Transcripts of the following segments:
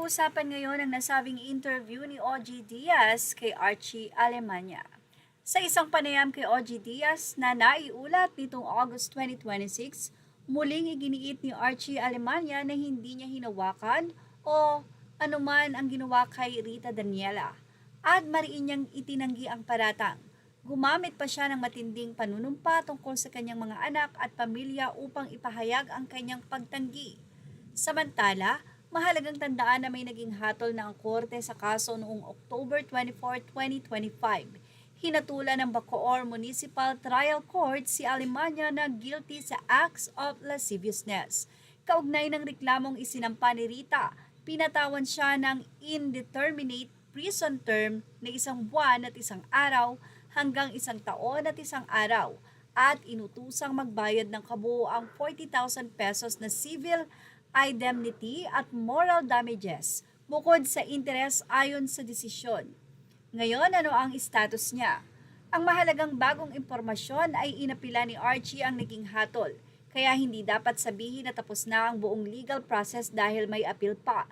Pag-uusapan ngayon ang nasabing interview ni OG Diaz kay Archie Alemania. Sa isang panayam kay OG Diaz na naiulat nitong August 2026, muling iginiit ni Archie Alemania na hindi niya hinawakan o anuman ang ginawa kay Rita Daniela at mariin niyang itinanggi ang paratang. Gumamit pa siya ng matinding panunumpa tungkol sa kanyang mga anak at pamilya upang ipahayag ang kanyang pagtanggi. Samantala, mahalagang tandaan na may naging hatol na ang korte sa kaso noong October 24, 2025. Hinatulan ng Bacoor Municipal Trial Court si Alemania na guilty sa acts of lasciviousness. Kaugnay ng reklamong isinampa ni Rita, pinatawan siya ng indeterminate prison term na 1 buwan at 1 araw hanggang 1 taon at 1 araw at inutusang magbayad ng kabuuang 40,000 pesos na civil indemnity at moral damages bukod sa interes ayon sa desisyon. Ngayon, ano ang status niya? Ang mahalagang bagong impormasyon ay inapila ni Archie ang naging hatol, kaya hindi dapat sabihin na tapos na ang buong legal process dahil may appeal pa.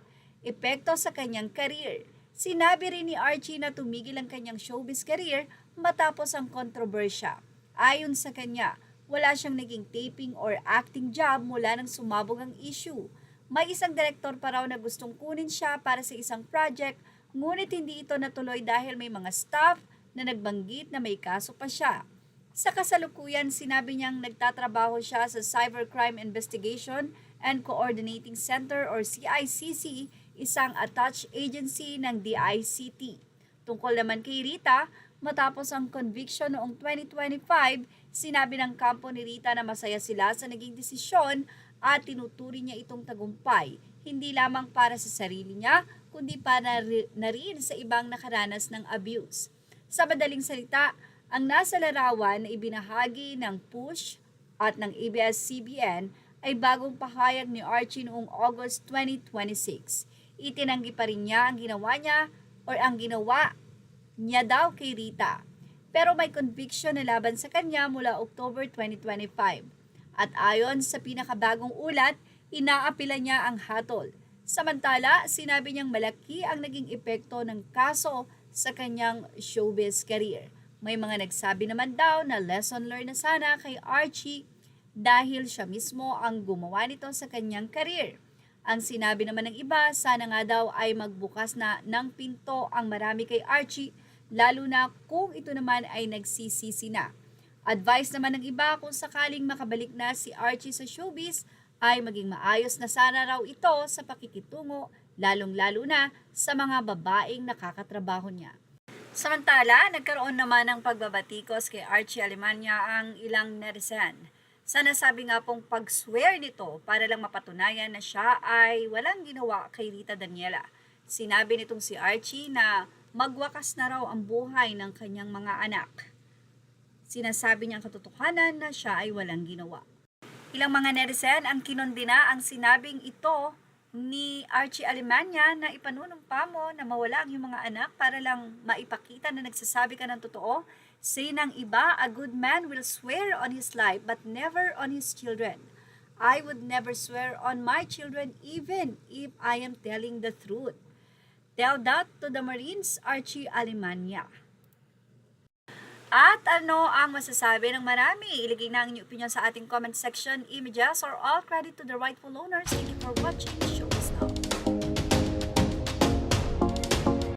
Epekto sa kanyang career. Sinabi rin ni Archie na tumigil ang kanyang showbiz career matapos ang kontrobersya. Ayon sa kanya, wala siyang naging taping or acting job mula nang sumabog ang issue. May isang direktor pa raw na gustong kunin siya para sa isang project, ngunit hindi ito natuloy dahil may mga staff na nagbanggit na may kaso pa siya. Sa kasalukuyan, sinabi niyang nagtatrabaho siya sa Cybercrime Investigation and Coordinating Center or CICC, isang attached agency ng DICT. Tungkol naman kay Rita, matapos ang conviction noong 2025, sinabi ng kampo ni Rita na masaya sila sa naging desisyon at tinuturi niya itong tagumpay, hindi lamang para sa sarili niya, kundi para na rin sa ibang nakaranas ng abuse. Sa madaling salita, ang nasa larawan na ibinahagi ng PUSH at ng ABS-CBN ay bagong pahayag ni Archie noong August 2026. Itinanggi pa rin niya ang ginawa niya daw kay Rita. Pero may conviction na laban sa kanya mula October 2025. At ayon sa pinakabagong ulat, inaapila niya ang hatol. Samantala, sinabi niyang malaki ang naging epekto ng kaso sa kanyang showbiz career. May mga nagsabi naman daw na lesson learned na sana kay Archie dahil siya mismo ang gumawa nito sa kanyang career. Ang sinabi naman ng iba, sana nga daw ay magbukas na ng pinto ang marami kay Archie, lalo na kung ito naman ay nagsisisi na. Advice naman ng iba kung sakaling makabalik na si Archie sa showbiz, ay maging maayos na sana raw ito sa pakikitungo, lalong-lalo na sa mga babaeng nakakatrabaho niya. Samantala, nagkaroon naman ng pagbabatikos kay Archie Alemania ang ilang netizen. Sa nasabi nga pong pag-swear nito para lang mapatunayan na siya ay walang ginawa kay Rita Daniela. Sinabi nitong si Archie na magwakas na raw ang buhay ng kanyang mga anak. Sinasabi niyang katotohanan na siya ay walang ginawa. Ilang mga netizen ang kinondena ang sinabing ito ni Archie Alemania na ipanunumpa mo na mawala ang iyong mga anak para lang maipakita na nagsasabi ka ng totoo. Say ng iba, a good man will swear on his life but never on his children. I would never swear on my children even if I am telling the truth. Tell that to the Marines, Archie Alemania. At ano ang masasabi ng marami? Ilagay na ang inyong opinion sa ating comment section, images, or all credit to the rightful owners. Thank you for watching. Show us now.